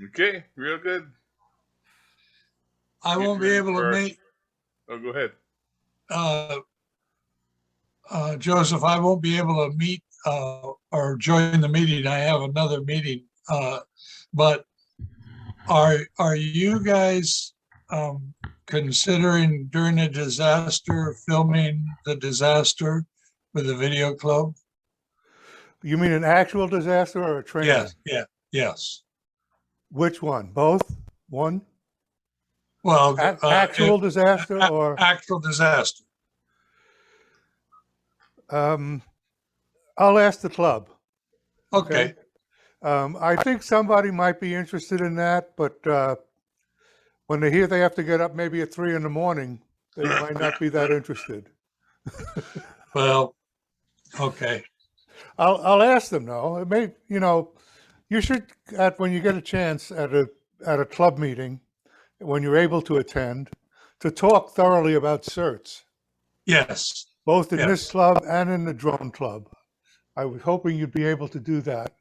Okay, real good. I won't be able to make, Oh, go ahead. Joseph, I won't be able to meet or join the meeting. I have another meeting. But are you guys considering during a disaster filming the disaster with the video club? You mean an actual disaster or a training? Yes. Which one? Both? One? Well, Actual disaster or? Actual disaster. I'll ask the club. Okay. I think somebody might be interested in that, but when they hear they have to get up maybe at 3 a.m, they might not be that interested. Well, okay. I'll ask them though. It may, you should when you get a chance at a club meeting, when you're able to attend, to talk thoroughly about certs. Yes. Both in this club and in the drone club. I was hoping you'd be able to do that.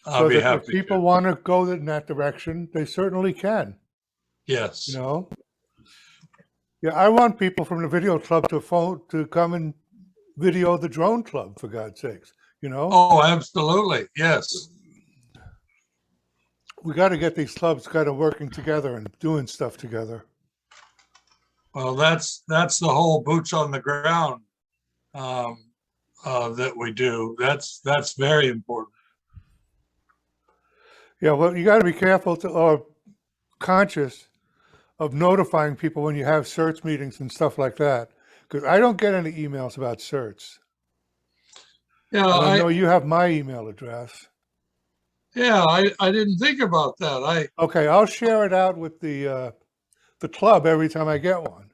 I'll be happy if people want to go in that direction, they certainly can. Yes. Yeah, I want people from the video club to come and video the drone club, for God's sakes. Oh, absolutely. Yes. We got to get these clubs kind of working together and doing stuff together. Well, that's the whole boots on the ground that we do. That's very important. Yeah, well, you got to be careful or conscious of notifying people when you have certs meetings and stuff like that, because I don't get any emails about certs. Yeah, I know you have my email address. Yeah, I didn't think about that. Okay, I'll share it out with the club every time I get one.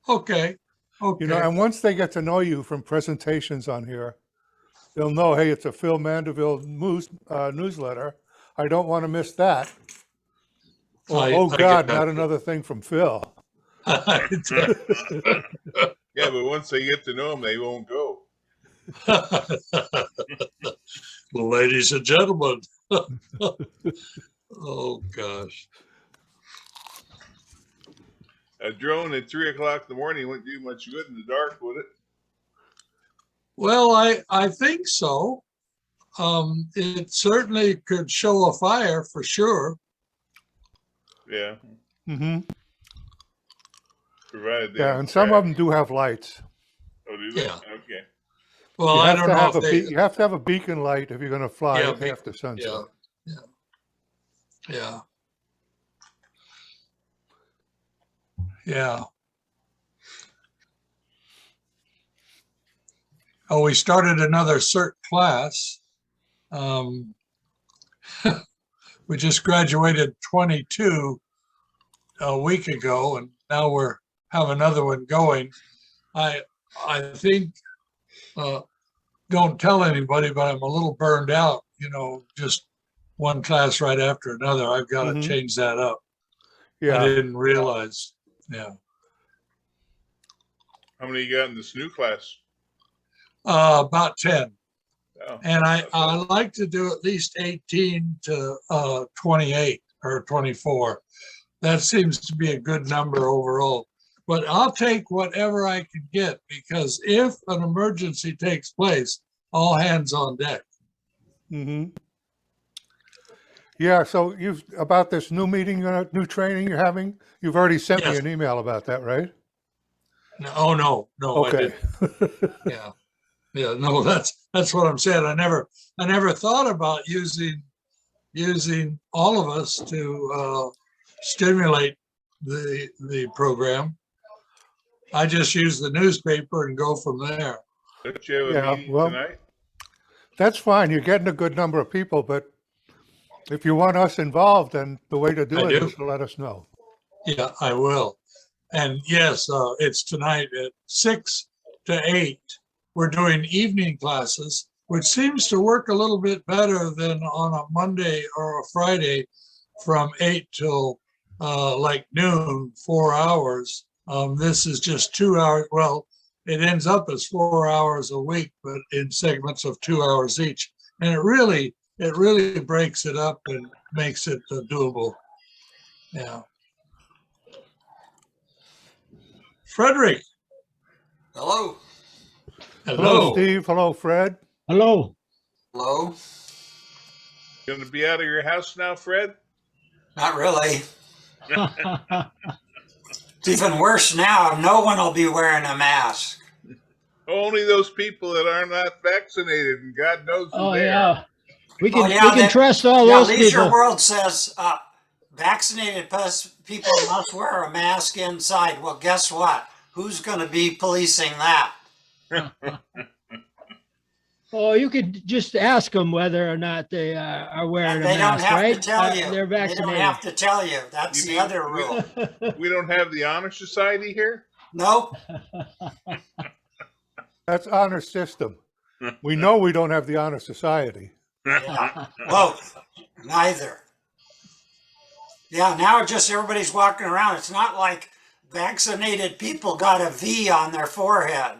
Okay. And once they get to know you from presentations on here, they'll know, hey, it's a Phil Mandeville newsletter. I don't want to miss that. God, not another thing from Phil. Yeah, but once they get to know him, they won't go. Ladies and gentlemen. Oh, gosh. A drone at 3 o'clock in the morning wouldn't do much good in the dark, would it? Well, I think so. It certainly could show a fire for sure. Yeah. Mm-hmm. Provided and some of them do have lights. Oh, do they? Yeah. Okay. Well, I don't know if you have to have a beacon light if you're going to fly after sunset. Yeah. Oh, we started another CERT class. We just graduated 22 a week ago, and now we have another one going. I think, don't tell anybody, but I'm a little burned out, just one class right after another. I've got to change that up. Yeah. I didn't realize. Yeah. How many you got in this new class? About 10. Oh, and I like to do at least 18 to 28 or 24. That seems to be a good number overall. But I'll take whatever I can get, because if an emergency takes place, all hands on deck. Mm-hmm. Yeah, so about this new meeting, new training you're having, you've already sent me an email about that, right? No, okay. I didn't. Yeah, no, that's what I'm saying. I never thought about using all of us to stimulate the program. I just use the newspaper and go from there. Don't you have a meeting tonight? That's fine. You're getting a good number of people, but if you want us involved, then the way to do it is to let us know. Yeah, I will. And yes, it's tonight at 6 to 8. We're doing evening classes, which seems to work a little bit better than on a Monday or a Friday from 8 till like noon, 4 hours. This is just 2 hours. Well, it ends up as 4 hours a week, but in segments of 2 hours each. And it really breaks it up makes it doable. Yeah. Frederick, Hello. Hello, hello. Steve. Hello, Fred. Hello. Hello. Going to be out of your house now, Fred? Not really. It's even worse now. No one will be wearing a mask. Only those people that are not vaccinated, and God knows who Oh they are. yeah. We can yeah, we can trust all Yeah, those Leisure people. World says vaccinated people must wear a mask inside. Well, guess what? Who's going to be policing that? Oh, you could just ask them whether or not they are wearing And a they don't mask, have right? to tell you. They're They don't vaccinated. have to tell you. That's You the mean other rule. We don't have the honor society here? Nope. That's honor system. We know we don't have the honor society. Yeah. Both. Neither. Yeah, now just everybody's walking around. It's not like vaccinated people got a V on their forehead.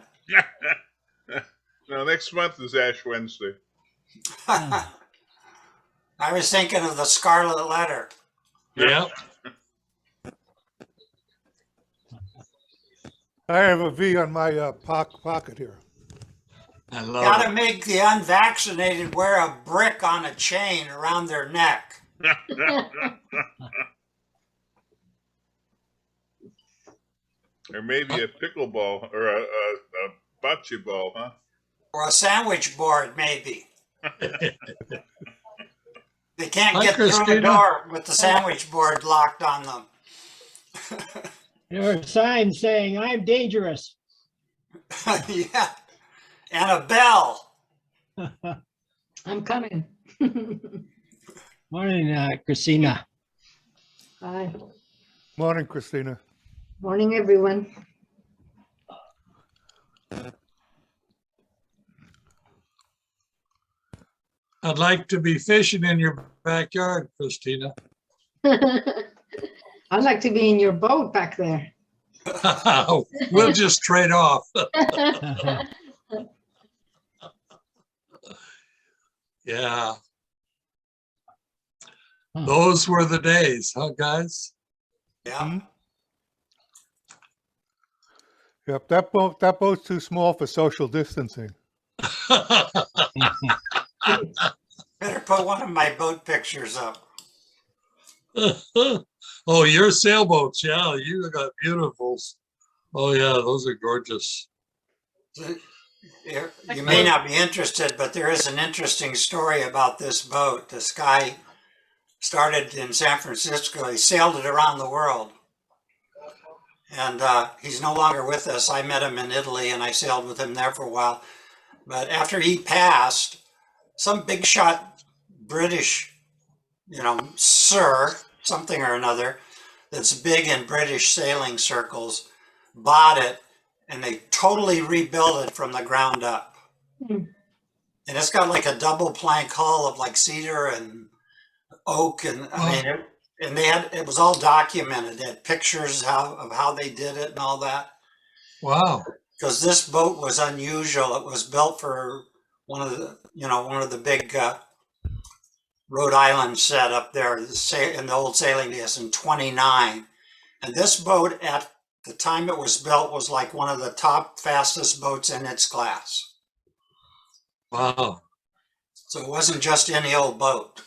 No, next month is Ash Wednesday. I was thinking of the Scarlet Letter. Yeah. I have a V on my pocket here. I love Gotta it. make the unvaccinated wear a brick on a chain around their neck. Or maybe a pickleball or a bocce ball, huh? Or a sandwich board, maybe. They can't Hi, get through the Christina. door with the sandwich board locked on them. There are signs saying I'm dangerous. Yeah. And a bell. I'm coming. Morning, Christina. Hi. Morning, Christina. Morning, everyone. I'd like to be fishing in your backyard, Christina. I'd like to be in your boat back there. We'll just trade off. Yeah. Huh. Those were the days, huh, guys? Yeah. Yep, that boat's too small for social distancing. Better put one of my boat pictures up. Oh, your sailboats. Yeah, you got beautifuls. Oh, yeah, those are gorgeous. You may not be interested, but there is an interesting story about this boat. This guy started in San Francisco. He sailed it around the world. And he's no longer with us. I met him in Italy and I sailed with him there for a while. But after he passed, some big shot British, sir, something or another, that's big in British sailing circles, bought it and they totally rebuilt it from the ground up. Hmm. And it's got like a double plank hull of like cedar and oak, and and it was all documented. They had pictures of how they did it and all that. Wow. Because this boat was unusual. It was built for one of the big Rhode Island set up there in the old sailing days in '29. And this boat at the time it was built was like one of the top fastest boats in its class. Wow. So it wasn't just any old boat.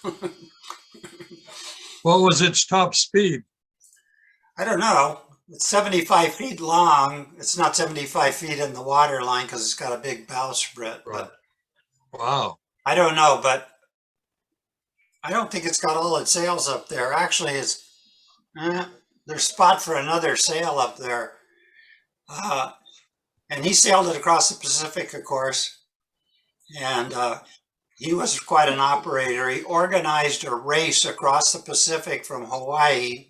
What was its top speed? I don't know. It's 75 feet long. It's not 75 feet in the water line because it's got a big bowsprit. Right. But Wow. I don't know. But I don't think it's got all its sails up there. Actually, there's spot for another sail up there. And he sailed it across the Pacific, of course. And he was quite an operator. He organized a race across the Pacific from Hawaii.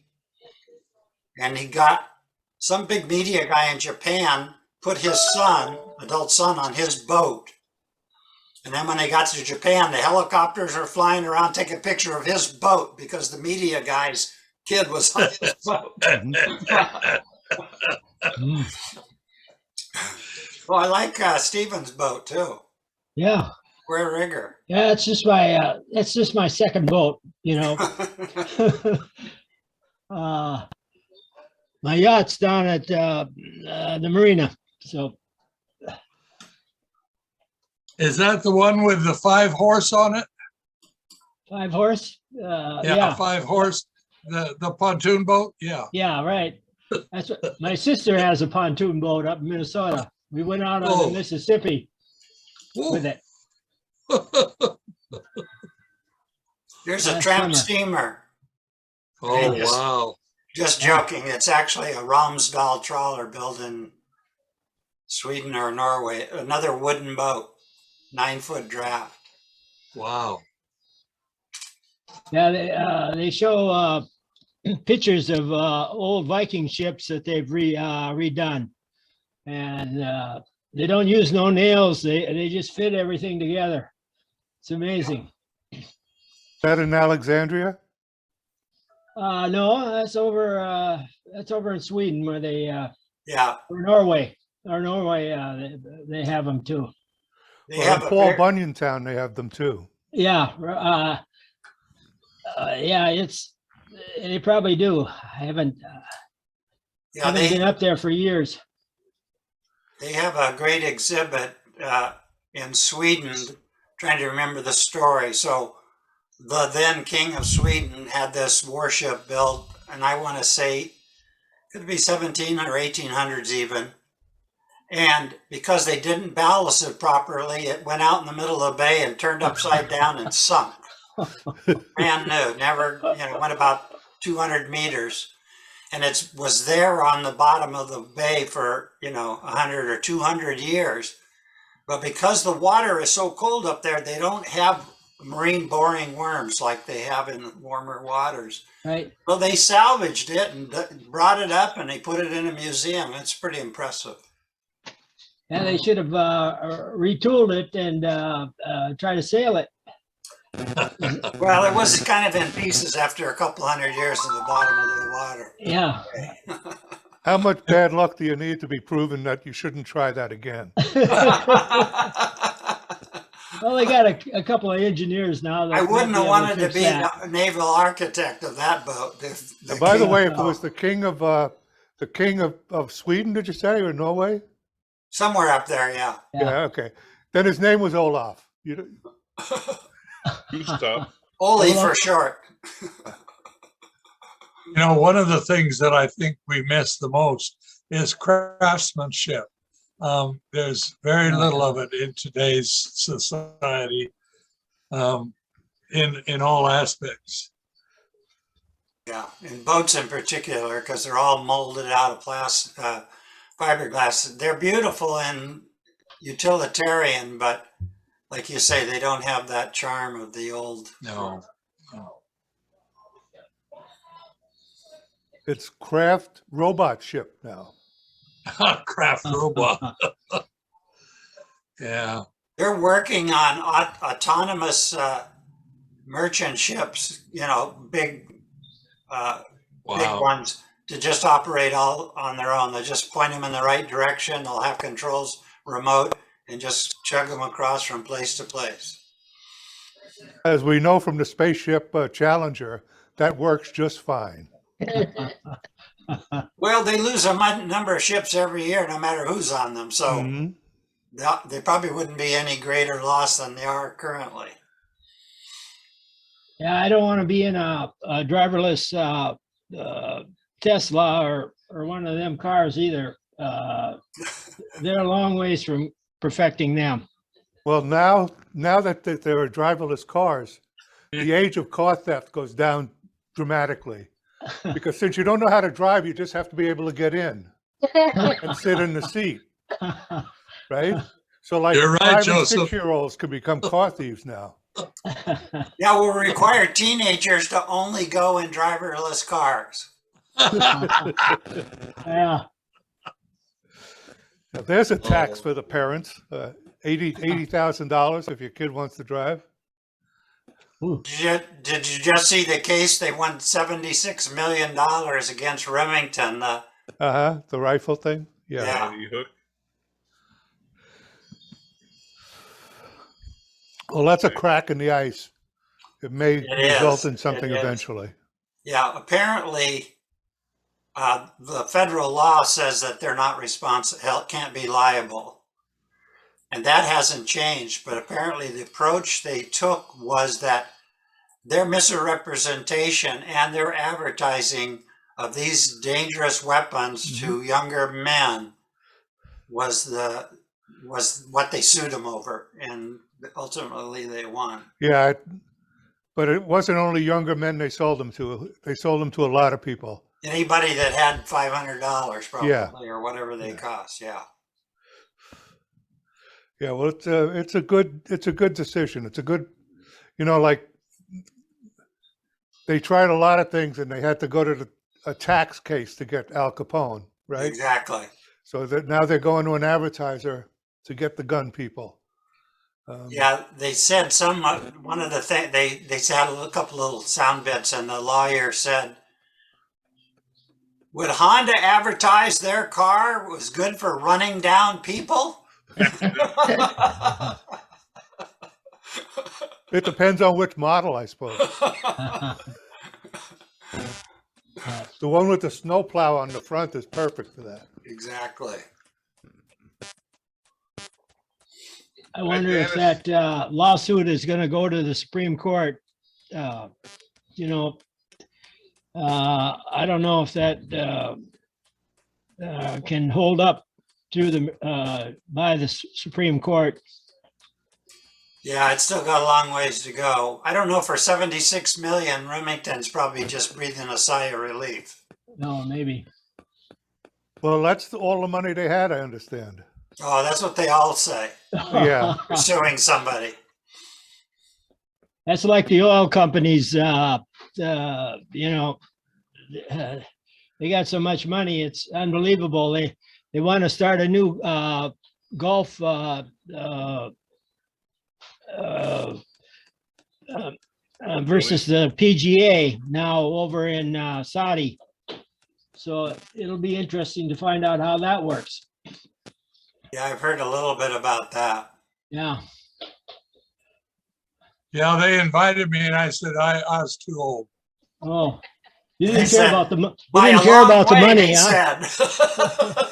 And he got some big media guy in Japan, put his adult son, on his boat. And then when they got to Japan, the helicopters were flying around taking a picture of his boat because the media guy's kid was on his boat. Well, I like Stephen's boat too. Yeah. Square rigger. Yeah, it's just my second boat, you know. Uh, my yacht's down at the marina, so Is that the one with the 5-horse on it? 5-horse. Yeah, Yeah, 5-horse, the pontoon boat, yeah. yeah, right. That's what my sister has, a pontoon boat up in Minnesota. We went out on Oh. the Mississippi with it. There's a Last tramp summer. steamer. Oh, Yes. wow. Just joking. It's actually a Romsdal trawler built in Sweden or Norway. Another wooden boat, 9-foot draft. Wow. Yeah, they show pictures of old Viking ships that they've redone, and they don't use no nails. They just fit everything together. It's amazing. Is that in Alexandria? No, that's over in Sweden where they Yeah, or Norway. They have them too. they Well, have in a Paul very- Bunyan Town, they have them too. Yeah, yeah, they probably do. I haven't yeah, haven't been up there for years. they have a great exhibit in Sweden. Trying to remember the story. So the then king of Sweden had this warship built, and I want to say could be 17 or 1800s even. And because they didn't ballast it properly, it went out in the middle of the bay and turned upside down and sunk. Brand new, never, went about 200 meters. And it was there on the bottom of the bay for, 100 or 200 years. But because the water is so cold up there, they don't have marine boring worms like they have in warmer waters. Right. Well, they salvaged it and brought it up and they put it in a museum. It's pretty impressive. Yeah, they should have retooled it and try to sail it. Well, it was kind of in pieces after a couple hundred years in the bottom of the water. Yeah. How much bad luck do you need to be proven that you shouldn't try that again? Well, they got a couple of engineers now. That I might wouldn't be have able wanted to fix be that. the naval architect of that boat. And by the king- way, if it was the king of Sweden, did you say, or Norway? Somewhere up there, yeah. Yeah. Yeah, okay. Then his name was Olaf. Gustav. Ole for short. One of the things that I think we miss the most is craftsmanship. There's very little of it in today's society, in all aspects. Yeah, and boats in particular, because they're all molded out of fiberglass. They're beautiful and utilitarian, but like you say, they don't have that charm of the old. No. It's craft robot ship now. Craft robot. Yeah. They're working on autonomous merchant ships, big Wow. ones to just operate all on their own. They just point them in the right direction. They'll have controls remote and just chug them across from place to place. As we know from the spaceship Challenger, that works just fine. Well, they lose a number of ships every year, no matter who's on them. So Mhm. they probably wouldn't be any greater loss than they are currently. Yeah, I don't want to be in a driverless Tesla or one of them cars either. They're a long ways from perfecting them. Well, now that there are driverless cars, the age of car theft goes down dramatically. Because since you don't know how to drive, you just have to be able to get in and sit in the seat, right? So like You're right, 5 and Joseph. 6-year-olds can become car thieves now. Yeah, we'll require teenagers to only go in driverless cars. Yeah, Now, there's a tax for the parents, $80,000 if your kid wants to drive. Did you just see the case? They won $76 million against Remington. The rifle thing. Yeah. Yeah. Sandy Hook. Well, that's a crack in the ice. It may It result is. in something It is. eventually. Yeah, apparently, the federal law says that they're not responsible, can't be liable. And that hasn't changed, but apparently the approach they took was that their misrepresentation and their advertising of these dangerous weapons to younger men was what they sued them over, and ultimately they won. Yeah, but it wasn't only younger men they sold them to. They sold them to a lot of people. Anybody that had $500 probably, Yeah. or whatever they cost, yeah. Yeah, well, it's a good decision. It's a good, like they tried a lot of things and they had to go to a tax case to get Al Capone, right? Exactly. So that now they're going to an advertiser to get the gun people. Yeah, they said one of the things, they had a couple little sound bits, and the lawyer said, would Honda advertise their car was good for running down people? It depends on which model, I suppose. The one with the snowplow on the front is perfect for that. Exactly. I wonder if that lawsuit is going to go to the Supreme Court. I don't know if that can hold up through by the Supreme Court. Yeah, it's still got a long ways to go. I don't know, for 76 million, Remington's probably just breathing a sigh of relief. No, maybe. Well, that's all the money they had, I understand. Oh, that's what they all say. Yeah. For suing somebody. That's like the oil companies, they got so much money, it's unbelievable. They want to start a new golf versus the PGA now over in Saudi. So it'll be interesting to find out how that works. Yeah, I've heard a little bit about that. Yeah. Yeah, they invited me and I said I was too old. Oh, you They didn't said, care about the you By didn't a care long about the way, money, they huh? said.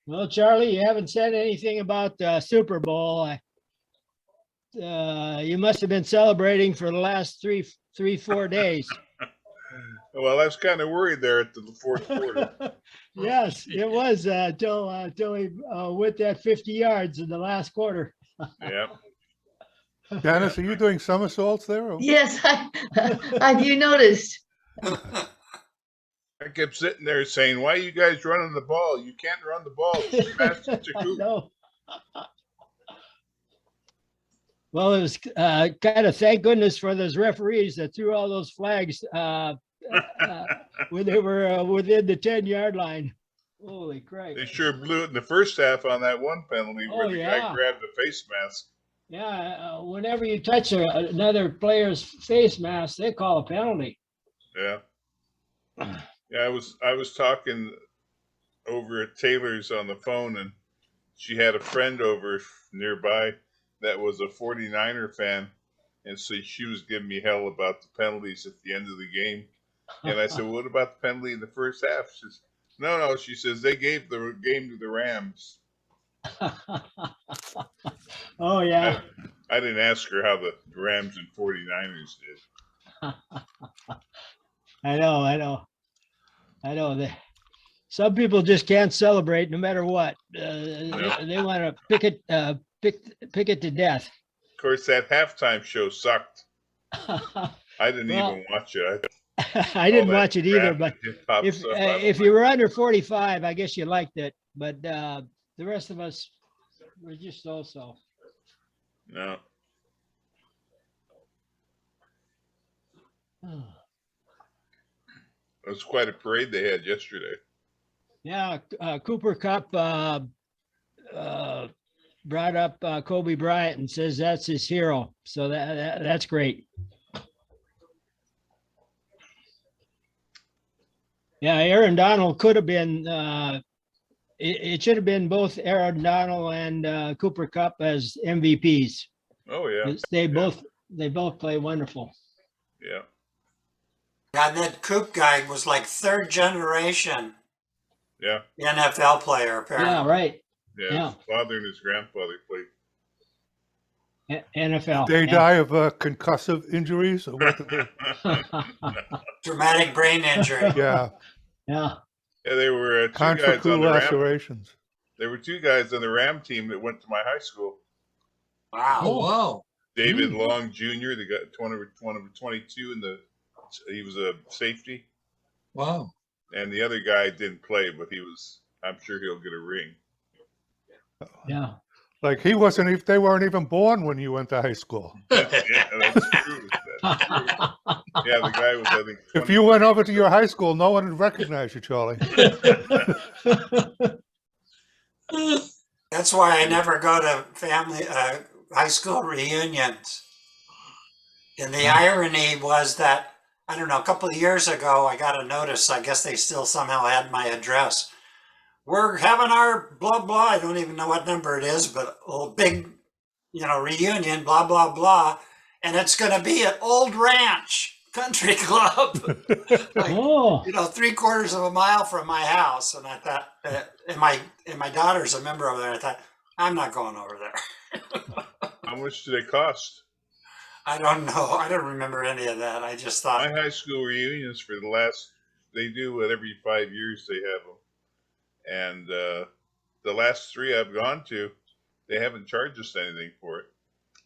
Well, Charlie, you haven't said anything about Super Bowl. You must have been celebrating for the last 4 days. Well, I was kind of worried there at the fourth quarter. Yes, it was till he went that 50 yards in the last quarter. Yeah. Dennis, are you doing somersaults there? Or? Yes, have you noticed? I kept sitting there saying, why are you guys running the ball? You can't run the ball. It's too fast to shoot. No. Well, it was kind of thank goodness for those referees that threw all those flags when they were within the 10-yard line. Holy crap. They sure blew it in the first half on that one penalty where Oh, the yeah. guy grabbed the face mask. Yeah, whenever you touch another player's face mask, they call a penalty. Yeah. Yeah, I was talking over at Taylor's on the phone, and she had a friend over nearby that was a 49er fan, and so she was giving me hell about the penalties at the end of the game. And I said, what about the penalty in the first half? She says, no, she says they gave the game to the Rams. Oh, yeah. I didn't ask her how the Rams and 49ers did. I know that some people just can't celebrate no matter what. They want to pick it to death. Of course, that halftime show sucked. I didn't Well, even watch it. I didn't All that watch it either, rap but and hip-hop if stuff, I don't if like. you were under 45, I guess you liked it. But the rest of us were just so. No. It was quite a parade they had yesterday. Yeah, Cooper Cup brought up Kobe Bryant and says that's his hero. So that's great. Yeah, Aaron Donald could have been, it should have been both Aaron Donald and Cooper Cup as MVPs. Oh yeah, They both play wonderful. yeah. And that Coop guy was like third generation Yeah, NFL player, apparently. Yeah, right. yeah. Yeah. His father and his grandfather played. NFL. They yeah. die of concussive injuries or what? Traumatic brain injury. Yeah, Yeah. Yeah, they were two guys on contractile the Ram. lacerations. There were two guys on the Ram team that went to my high school. Wow. Oh, wow. David Long Jr. They got one of 22 he was a safety, Wow. and the other guy didn't play, but I'm sure he'll get a ring. Yeah. Like he wasn't even, they weren't even born when you went to high school. Yeah, that's true. That's true. Yeah, the guy was, I think, If you went over to your high school, no one would recognize you, Charlie. That's why I never go to family high school reunions. And the irony was that, I don't know, a couple of years ago, I got a notice. I guess they still somehow had my address. We're having our blah, blah. I don't even know what number it is, but a big, reunion, blah, blah, blah. And it's going to be at Old Ranch Country Club, Oh, 3/4 of a mile from my house. And I thought, and my daughter's a member over there. I thought, I'm not going over there. how much do they cost? I don't know. I don't remember any of that. I just My thought, high school reunions they do it every 5 years. They have them, and the last 3 I've gone to, they haven't charged us anything for it.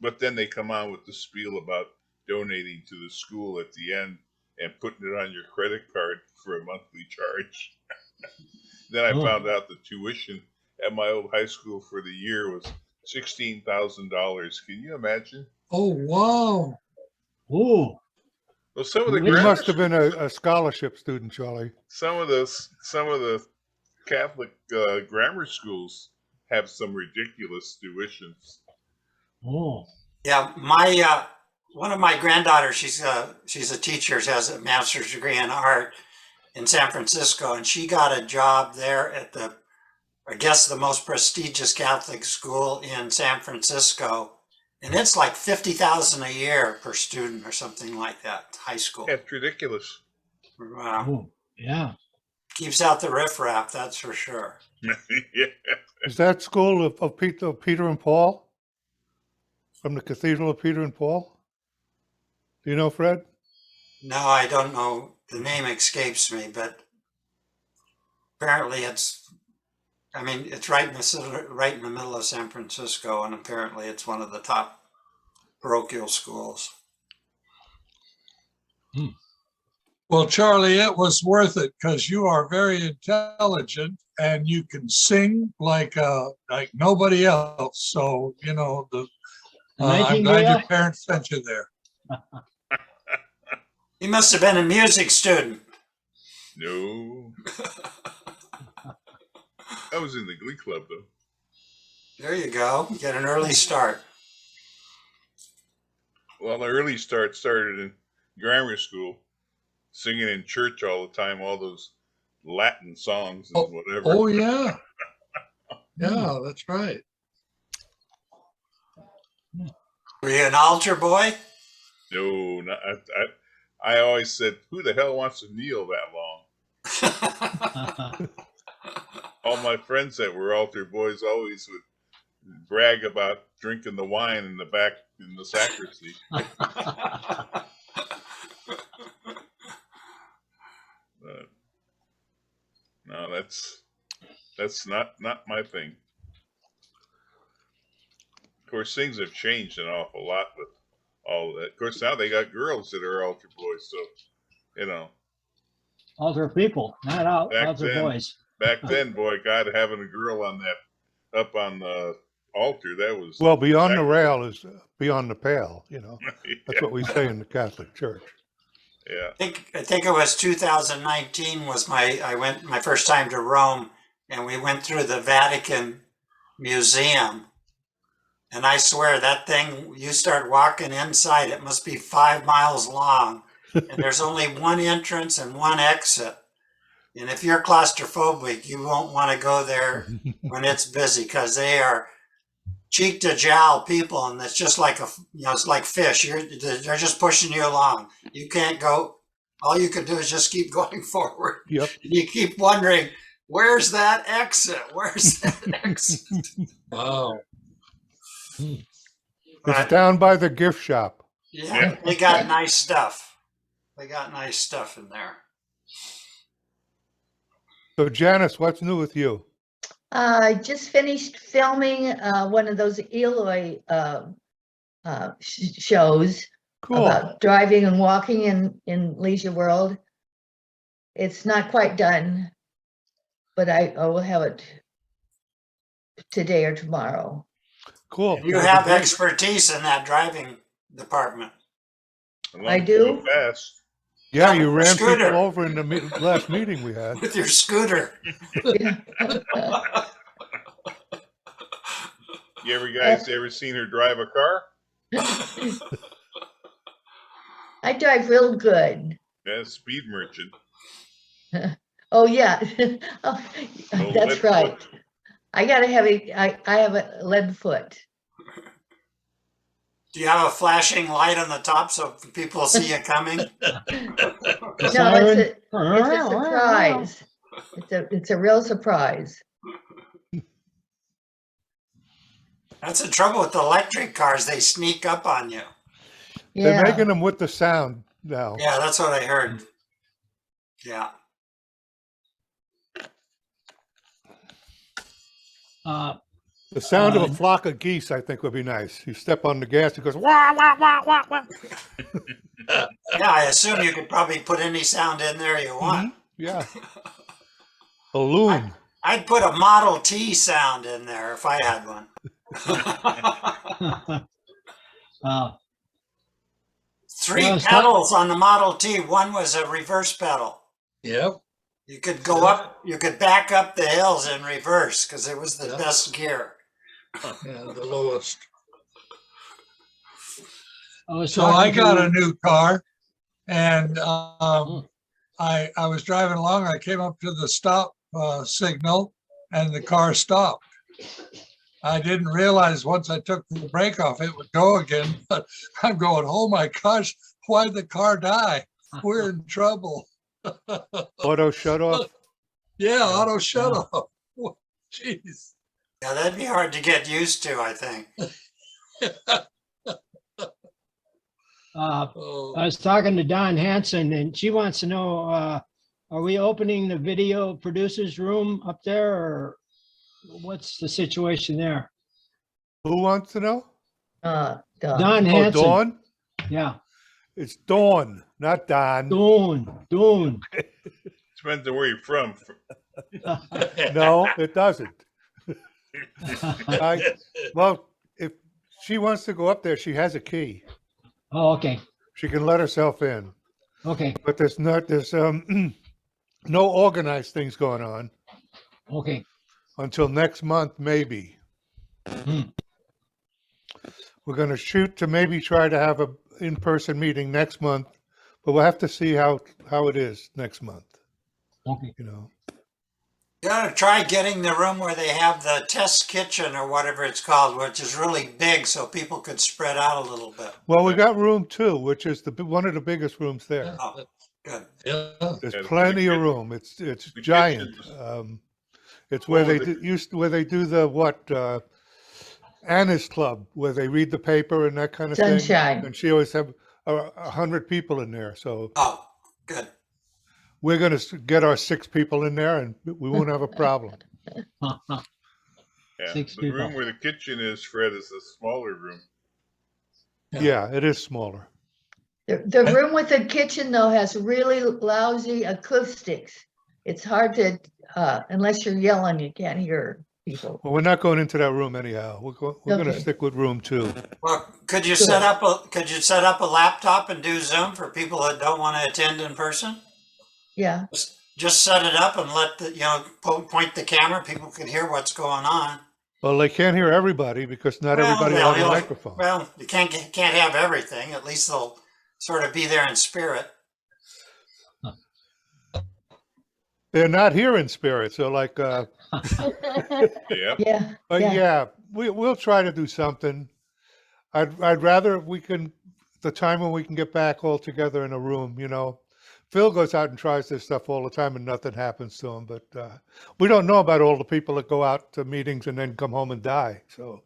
But then they come on with the spiel about donating to the school at the end and putting it on your credit card for a monthly charge. Then I Oh. found out the tuition at my old high school for the year was $16,000. Can you imagine? Oh, wow. oh, Well, some of the You You grammar must have been a scholarship student, Charlie. some of the Catholic grammar schools have some ridiculous tuitions. oh. yeah, one of my granddaughters, she's a teacher, she has a master's degree in art in San Francisco, and she got a job there at I guess the most prestigious Catholic school in San Francisco. And it's like $50,000 a year per student or something like that, high school. Yeah, it's ridiculous. Wow. Oh, yeah. Keeps out the riffraff, that's for sure. Yeah. Is that school of Peter and Paul? From the Cathedral of Peter and Paul? Do you know, Fred? No, I don't know. The name escapes me, but apparently it's right in the middle of San Francisco, and apparently it's one of the top parochial schools. Well, Charlie, it was worth it because you are very intelligent and you can sing like nobody else. So, I'm glad Nightingale? your parents sent you there. He must have been a music student. No. I was in the Glee Club though. There you go. Get an early start. Well, the early start started in grammar school, singing in church all the time, all those Latin songs and whatever. Oh, yeah. Yeah, that's right. Were you an altar boy? No, not, I always said, who the hell wants to kneel that long? All my friends that were altar boys always would brag about drinking the wine in the back in the sacristy. No, that's not my thing. Of course, things have changed an awful lot with all of that. Of course, now they got girls that are altar boys, so Altar people, not Back altar then. boys. back then, boy, God, having a girl on that up on the altar, that was Well, beyond the Exactly. rail is beyond the pale, That's yeah, what we say in the Catholic Church. yeah. I think it was 2019 was my first time to Rome, and we went through the Vatican Museum. And I swear that thing, you start walking inside, it must be 5 miles long. And there's only one entrance and one exit. And if you're claustrophobic, you won't want to go there when it's busy because they are cheek to jowl people, and it's just like it's like fish. They're just pushing you along. You can't go. All you can do is just keep going forward. Yep. And you keep wondering, where's that exit? Where's that exit? Wow. It's down by the gift shop. Yeah, they got nice stuff. They got nice stuff in there. So Janice, what's new with you? I just finished filming one of those Eloy shows Cool. about driving and walking in Leisure World. It's not quite done, but I will have it today or tomorrow. Cool. You have expertise in that driving department. I do? Go fast. Yeah, you ran Scooter. people over in the last meeting we had. With your scooter. You ever seen her drive a car? I drive real good. Yeah, speed merchant. Oh, yeah. Oh, No that's lead right. foot. I gotta have I have a lead foot. Do you have a flashing light on the top so people see you coming? No, Siren? it's a surprise. It's a real surprise. That's the trouble with electric cars. They sneak up on you. They're Yeah. making them with the sound now. Yeah, that's what I heard. Yeah. The sound of a flock of geese, I think, would be nice. You step on the gas, it goes wah wah wah wah wah. Yeah, I assume you could probably put any sound in there you want. Yeah. A loon. I'd put a Model T sound in there if I had one. Three Well, it's not- pedals on the Model T. One was a reverse pedal. Yep. You could go up, you could back up the hills in reverse because it was the Yeah. best gear. And the lowest. was So I talking got to- a new car and I was driving along. I came up to the stop signal and the car stopped. I didn't realize once I took the brake off, it would go again. But I'm going, oh my gosh, why'd the car die? We're in trouble. Auto shut off. Yeah, auto shut off. Jeez. Yeah, that'd be hard to get used to, I think. Oh. I was talking to Don Hanson and she wants to know, are we opening the video producers room up there or what's the situation there? Who wants to know? Don. Don Oh, Hanson. Dawn? Yeah. It's Dawn, not Don. Dawn. Depends on where you're from. No, it doesn't. Well, if she wants to go up there, she has a key. Oh, okay. She can let herself in. Okay. But there's no organized things going on Okay. until next month, maybe. Hmm. We're going to shoot to maybe try to have a in-person meeting next month, but we'll have to see how it is next month, Okay. you know. You ought to try getting the room where they have the test kitchen or whatever it's called, which is really big so people could spread out a little bit. Well, we got room 2, which is one of the biggest rooms there. Oh, good. Yeah. There's Yeah, the plenty of kitchen- room. It's the giant. kitchen's- It's where Oh, they the- where they do the Anna's Club, where they read the paper and that kind of thing. Sunshine. And she always have 100 people in there. So Oh, good. we're going to get our 6 people in there, and we won't have a problem. Yeah. 6 The people. room where the kitchen is, Fred, is a smaller room. Yeah. Yeah, it is smaller. The room with the kitchen though has really lousy acoustics. It's hard to, unless you're yelling, you can't hear people. Well, we're not going into that room anyhow. We're going to Okay. stick with room 2. Well, could you set up a laptop and do Zoom for people that don't want to attend in person? Yeah, Just set it up and let point the camera. People can hear what's going on. Well, they can't hear everybody because not everybody Well, has a they'll- microphone. Well, you can't have everything. At least they'll sort of be there in spirit. they're not here in spirit. So like, Yep. Yeah, but yeah. yeah, we'll try to do something. I'd rather we can, the time when we can get back all together in a room, you know. Phil goes out and tries this stuff all the time and nothing happens to him, but we don't know about all the people that go out to meetings and then come home and die. So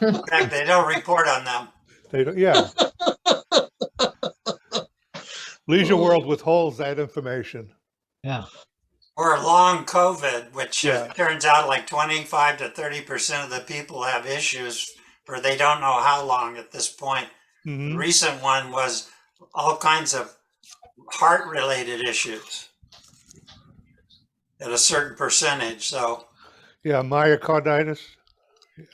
In fact, they don't report on them. they don't, yeah. Leisure World withholds that information. Yeah. Or long COVID, which Yeah. turns out like 25 to 30% of the people have issues for they don't know how long at this point. The Mhm. recent one was all kinds of heart-related issues at a certain percentage. So Yeah, myocarditis.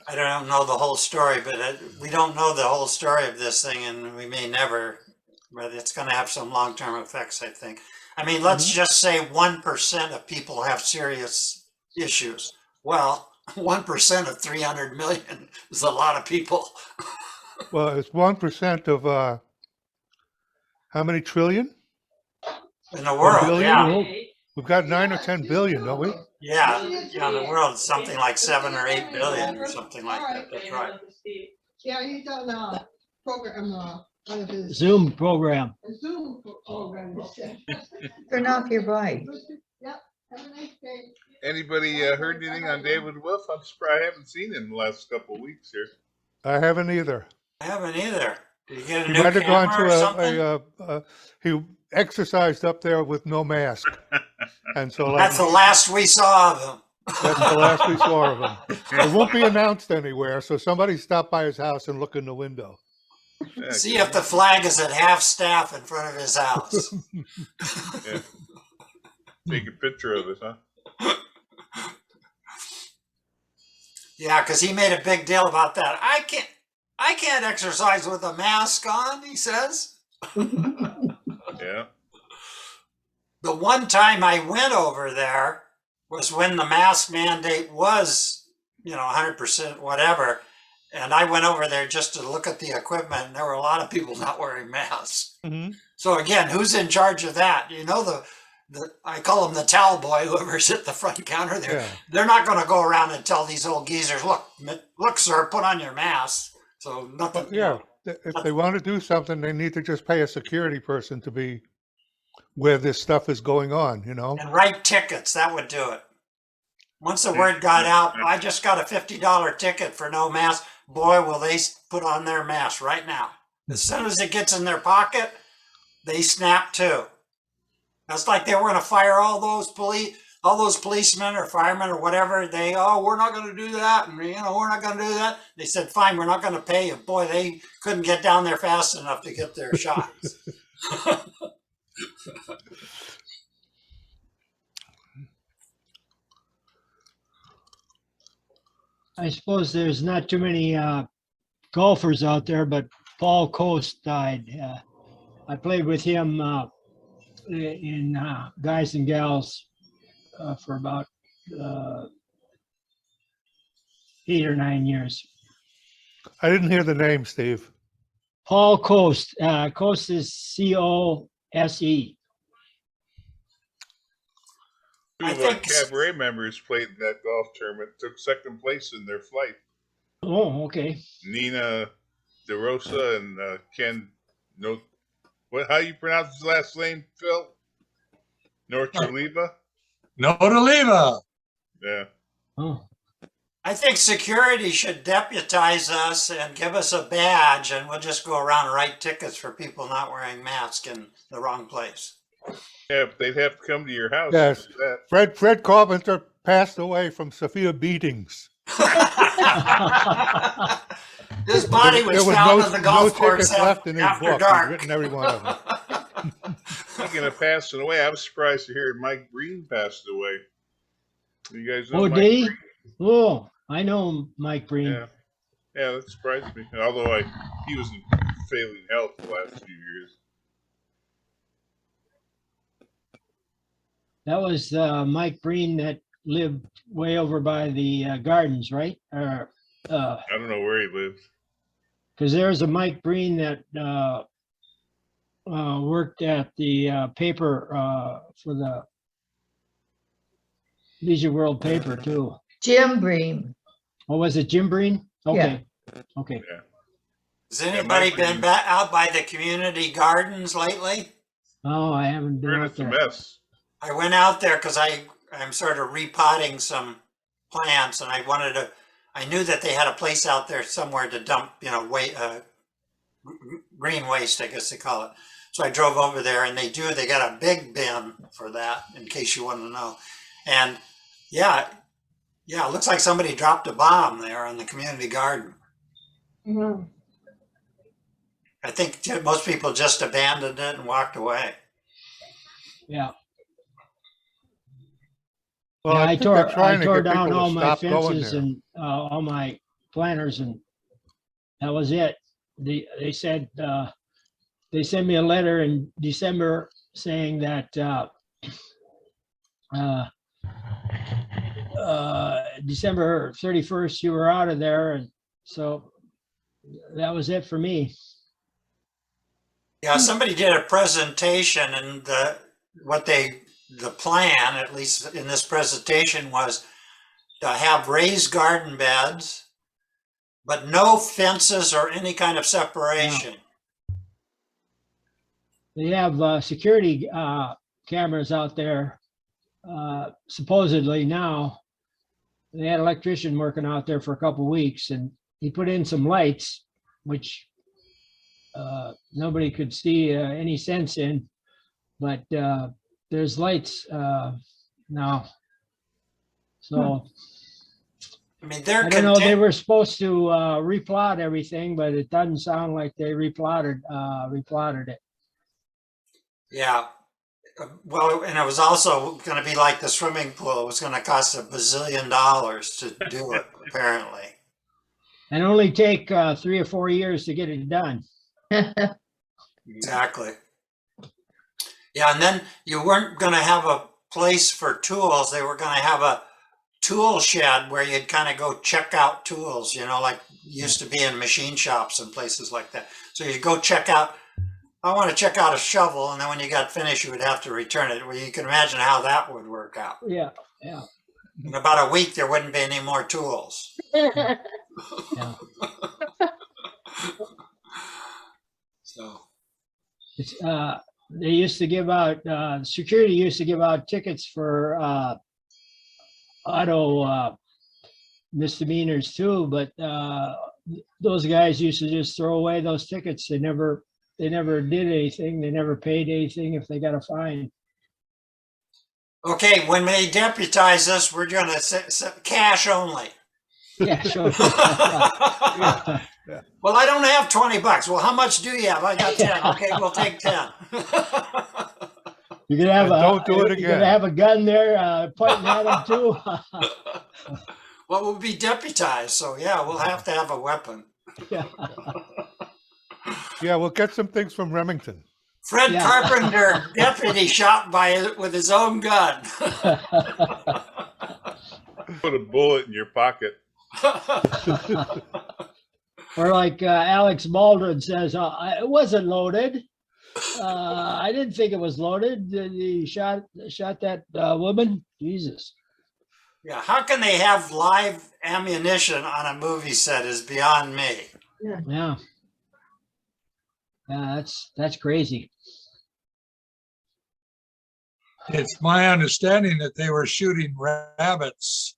I don't know the whole story, but we don't know the whole story of this thing, and we may never. But it's going to have some long-term effects, I think. I mean, let's just say 1% of people have serious issues. Well, 1% of 300 million is a lot of people Well, it's 1% of how many trillion? in the world. billion? Yeah, We've got 9 or 10 billion, don't we? yeah, in the world, something like 7 or 8 billion or something like that. That's right. Yeah, he's on a program, one of his Zoom program. Zoom program. Turn off your bright. Yep, have a nice day. Anybody heard anything on David Wolf? I'm surprised I haven't seen him the last couple of weeks here. I haven't either. I haven't either. Did you get a He new might have gone camera or something? to he exercised up there with no mask. And so like, That's the last we saw of him. that's the last we saw of him. It won't be announced anywhere, so somebody stop by his house and look in the window. Yeah, See if the flag is at half staff in front of his house. yeah. Take a picture of it, huh? Yeah, because he made a big deal about that. I can't exercise with a mask on, he says. Yeah. The one time I went over there was when the mask mandate was, 100% whatever. And I went over there just to look at the equipment, and there were a lot of people not wearing masks. Mm-hmm. So again, who's in charge of that? I call him the towel boy, whoever's at the front counter there. Yeah. They're not going to go around and tell these old geezers, look, sir, put on your mask. So nothing. But yeah, if they want to do something, they need to just pay a security person to be where this stuff is going on, you know? And write tickets, that would do it. Once the word got out, I just got a $50 ticket for no mask. Boy, will they put on their mask right now. As soon as it gets in their pocket, they snap too. That's like they were going to fire all those policemen or firemen or whatever. We're not going to do that. And, we're not going to do that. They said, fine, we're not going to pay you. Boy, they couldn't get down there fast enough to get their shots. I suppose there's not too many golfers out there, but Paul Coast died. I played with him in Guys and Gals for about 8 or 9 years. I didn't hear the name, Steve. Paul Coast. Coast is C-O-S-E. Two I of our think- cabaret members played in that golf tournament, took second place in their flight. Oh, okay. Nina DeRosa and Ken, how you pronounce his last name, Phil? Nortroliva? No to leave. Yeah. Oh, I think security should deputize us and give us a badge, and we'll just go around and write tickets for people not wearing masks in the wrong place. Yeah, but they'd have to come to your house. Yes. to do that. Fred Carpenter passed away from severe beatings. His body was There found was on the golf course tickets left in his after book. He's dark. written every one of them. Speaking of passing away, I was surprised to hear Mike Green passed away. You guys know oh, Mike did he? Green? Oh, I know Mike Breen. Yeah. Yeah, that surprised me. Although he was in failing health the last few years. That was Mike Breen that lived way over by the gardens, right? I don't know where he lives. Because there's a Mike Breen that worked at the paper for the Leisure World paper too. Jim Bream. Oh, was it Jim Breen? Okay. Okay. Has anybody been out by the community gardens lately? Oh, I haven't been Heard out it's a there. mess. I went out there because I'm sort of repotting some plants, and I knew that they had a place out there somewhere to dump, green waste, I guess they call it. So I drove over there, and they got a big bin for that, in case you want to know. And yeah, it looks like somebody dropped a bomb there in the community garden. Mhm. I think most people just abandoned it and walked away. Yeah. Well, Yeah, I I think they're tore trying to get down people all to my stop going fences there. and all my planters, and that was it. They said they sent me a letter in December saying that December 31st you were out of there, and so that was it for me. Yeah, somebody did a presentation, and the plan, at least in this presentation, was to have raised garden beds, but no fences or any kind of separation. They have security cameras out there, supposedly now. They had an electrician working out there for a couple weeks, and he put in some lights, which nobody could see any sense in, but there's lights now. So I mean, they're I don't know, they content. were supposed to replot everything, but it doesn't sound like they replotted it. Yeah. Well, and it was also going to be like the swimming pool. It was going to cost $1 bazillion to do it, apparently. And only take 3 or 4 years to get it done. Exactly. Yeah, and then you weren't going to have a place for tools. They were going to have a tool shed where you'd kind of go check out tools, like used to be in machine shops and places like that. So you'd go check out, I want to check out a shovel, and then when you got finished, you would have to return it. Well, you can imagine how that would work out. Yeah. In about a week, there wouldn't be any more tools. Yeah. So, It's, they used to give out, security used to give out tickets for auto misdemeanors too, but those guys used to just throw away those tickets. They never did anything. They never paid anything if they got a fine. okay, when they deputize us, we're going to cash only. Yeah, sure. Well, I don't have $20. Well, how much do you have? I got 10. Okay, we'll take 10. You're gonna have And don't do it you're gonna again. have a gun there pointing at them too. Well, we'll be deputized, so yeah, we'll have to have a weapon. Yeah. Yeah, we'll get some things from Remington. Fred Yeah. Carpenter, deputy, shot with his own gun. Put a bullet in your pocket. Or like Alex Baldwin says, it wasn't loaded. I didn't think it was loaded. He shot that woman. Jesus. Yeah, how can they have live ammunition on a movie set is beyond me. Yeah. Yeah, that's crazy. It's my understanding that they were shooting rabbits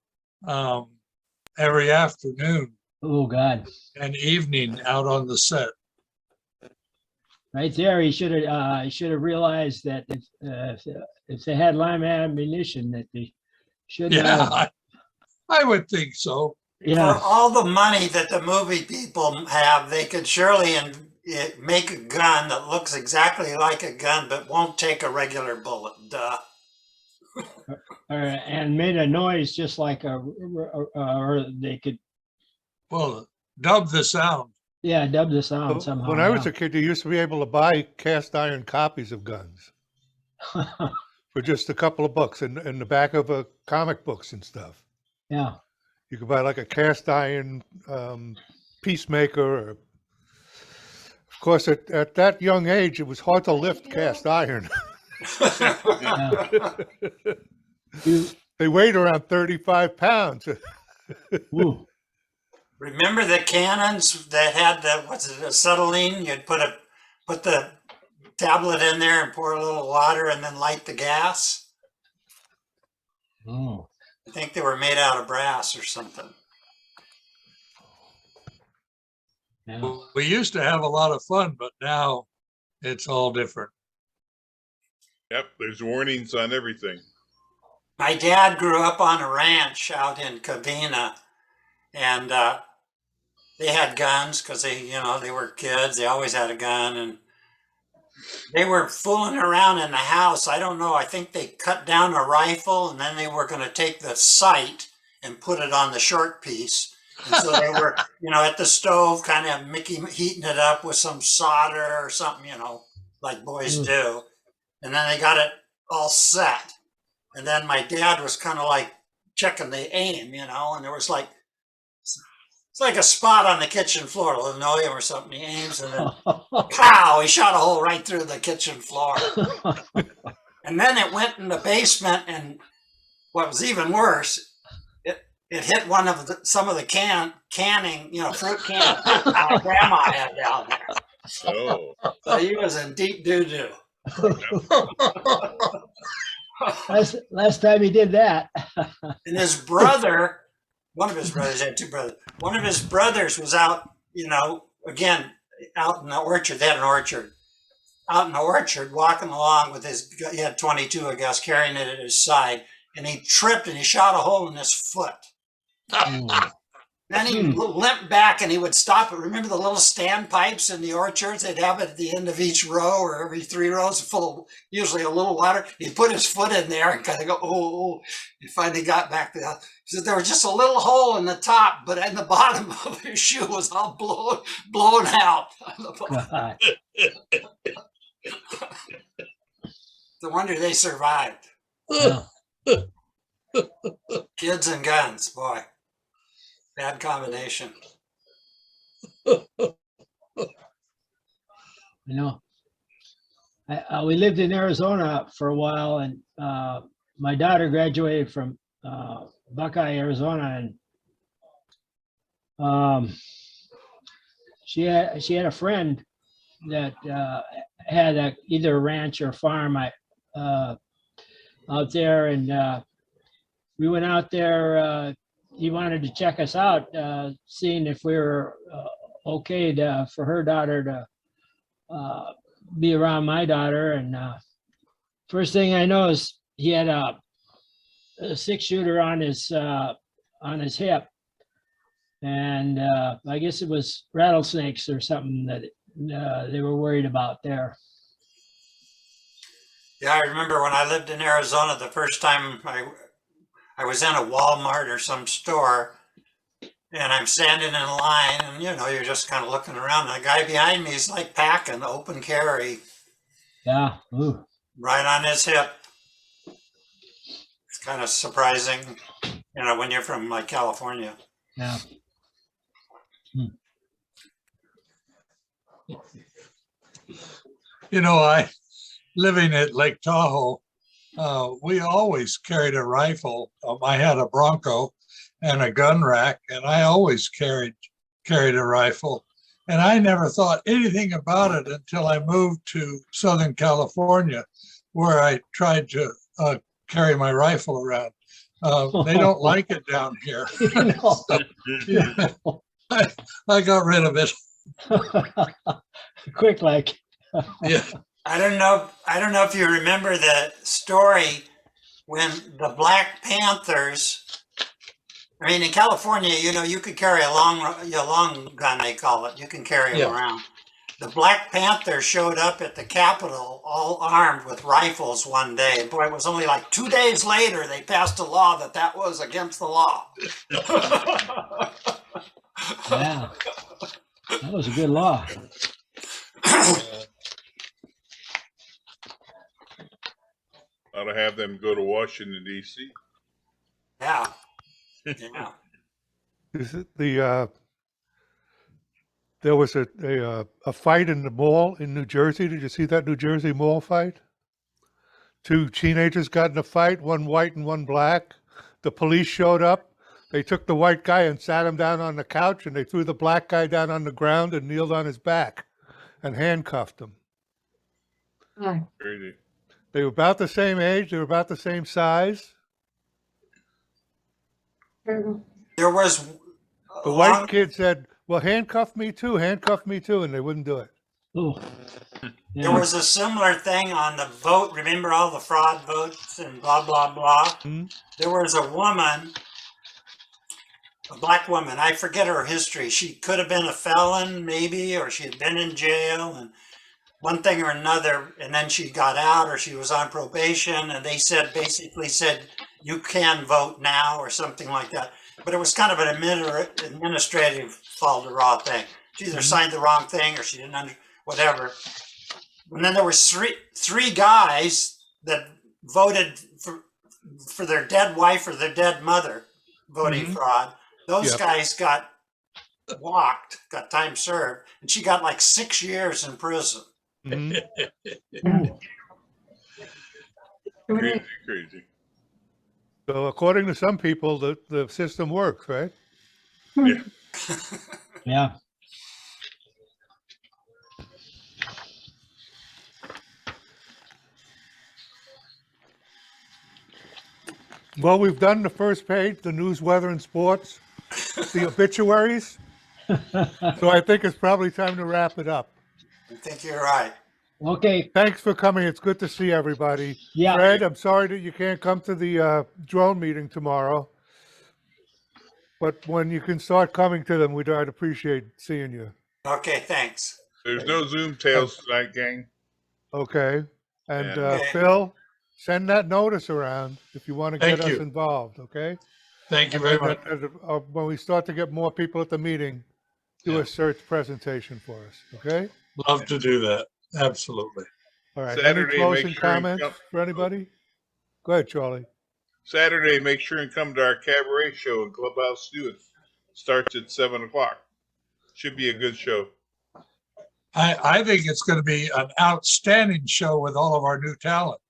every afternoon Oh God. and evening out on the set. Right there, he should have realized that if they had live ammunition, that they should Yeah, have. I would think so. For Yeah. all the money that the movie people have, they could surely make a gun that looks exactly like a gun but won't take a regular bullet. Duh. And made a noise just like or they could, Well, dub the sound. yeah, dub the sound somehow. When I was a kid, you used to be able to buy cast iron copies of guns for just a couple of bucks in the back of comic books and stuff. Yeah. You could buy like a cast iron Peacemaker. Of course, at that young age, it was hard to lift cast iron. Yeah. You They weighed around 35 pounds. Ooh. Remember the cannons that had the, what's it, acetylene? You'd put the tablet in there and pour a little water and then light the gas. Oh. I think they were made out of brass or something. Yeah. We used to have a lot of fun, but now it's all different. Yep, there's warnings on everything. My dad grew up on a ranch out in Covina, and they had guns because they were kids. They always had a gun, and they were fooling around in the house. I don't know. I think they cut down a rifle, and then they were going to take the sight and put it on the short piece. And so they were, at the stove, kind of heating it up with some solder or something, like boys do. And then they got it all set. And then my dad was kind of like checking the aim, and there was like, it's like a spot on the kitchen floor, linoleum or something. He aims and then, pow, he shot a hole right through the kitchen floor. And then it went in the basement, and what was even worse, it hit some of the canning, fruit cans my grandma had down there. Oh, So he was in deep doo-doo. Last time he did that. And his brother, one of his brothers had two brothers. One of his brothers was out, again, out in the orchard. They had an orchard. Out in the orchard, walking along with he had 22, I guess, carrying it at his side. And he tripped and he shot a hole in his foot. Then he limped back and he would stop it. Remember the little standpipes in the orchards? They'd have it at the end of each row or every 3 rows full of usually a little water. He'd put his foot in there and kind of go, oh. He finally got back to the house. He said there was just a little hole in the top, but in the bottom of his shoe was all blown out. God. No wonder they survived. Yeah. Kids and guns, boy. Bad combination. We lived in Arizona for a while, and my daughter graduated from Buckeye, Arizona, and she had a friend that had either a ranch or a farm out there, and we went out there. He wanted to check us out, seeing if we were okay for her daughter to be around my daughter. And first thing I know is he had a 6-shooter on his hip, and I guess it was rattlesnakes or something that they were worried about there. Yeah, I remember when I lived in Arizona, the first time I was in a Walmart or some store, and I'm standing in line, and you're just kind of looking around, and the guy behind me is like packing open carry Yeah. Ooh. right on his hip. It's kind of surprising, when you're from like California. Yeah. Living at Lake Tahoe, we always carried a rifle. I had a Bronco and a gun rack, and I always carried a rifle. And I never thought anything about it until I moved to Southern California, where I tried to carry my rifle around. They don't like it down here. I got rid of it. Quick, like. Yeah. I don't know if you remember the story when the Black Panthers, in California, you could carry a long gun, they call it. You can carry them around. The Black Panthers showed up at the Capitol all armed with rifles one day. Boy, it was only like 2 days later they passed a law that was against the law. Yeah. That was a good law. Ought to have them go to Washington, D.C. Yeah. Yeah. Is it there was a fight in the mall in New Jersey. Did you see that New Jersey mall fight? 2 teenagers got in a fight, one white and one black. The police showed up. They took the white guy and sat him down on the couch, and they threw the black guy down on the ground and kneeled on his back and handcuffed him. Crazy. They were about the same age. They were about the same size. There was The white kid said, well, handcuff me too, and they wouldn't do it. Oh. there Yeah. was a similar thing on the vote. Remember all the fraud votes and blah, blah, blah? Hmm? There was a woman, a black woman, I forget her history. She could have been a felon, maybe, or she had been in jail and one thing or another, and then she got out or she was on probation, and they basically said, you can vote now or something like that. But it was kind of an administrative falderall thing. She either signed the wrong thing or she didn't whatever. And then there was three guys that voted for their dead wife or their dead mother, voting fraud. Those Yep. guys got got time served, and she got like 6 years in prison. Mhm. Crazy, crazy. So according to some people, the system works, right? Yeah. Well, we've done the first page, the news, weather, and sports, the obituaries. So I think it's probably time to wrap it up. I think you're right. Okay. Thanks for coming. It's good to see everybody. Yeah. Fred, I'm sorry that you can't come to the drone meeting tomorrow. But when you can start coming to them, I'd appreciate seeing you. Okay, thanks. There's no Zoom tales tonight, gang. Okay? And Yeah. Okay. Phil, send that notice around if you want to get Thank us you. involved, okay? Thank you very much. When we start to get more people at the meeting, do Yeah. a search presentation for us, okay? Love to do that. Absolutely. All right. Saturday, Any make closing sure and comments come- for anybody? Go ahead, Charlie. Saturday, make sure and come to our cabaret show in Clubhouse Stewart. Starts at 7:00. Should be a good show. I think it's going to be an outstanding show with all of our new talent.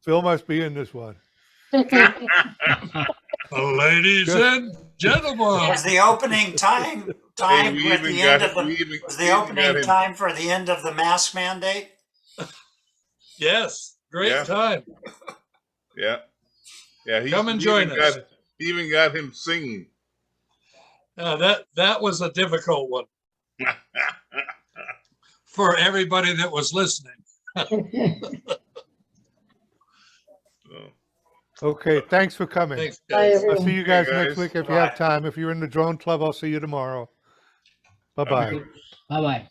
Phil must be in this one. Ladies Good. and gentlemen. Was the opening time Hey, we with even the end got- of the we even- was we the even got opening him- time for the end of the mask mandate? Yes, great Yeah. time. Yeah. Yeah. Come and join us. He even got him singing. That was a difficult one for everybody that was listening. So, Okay, thanks for coming. Thanks, Bye, guys. everyone. I'll see you guys Hey, next guys. week if you Bye. have time. If you're in the drone club, I'll see you tomorrow. Bye-bye. okay. Bye-bye.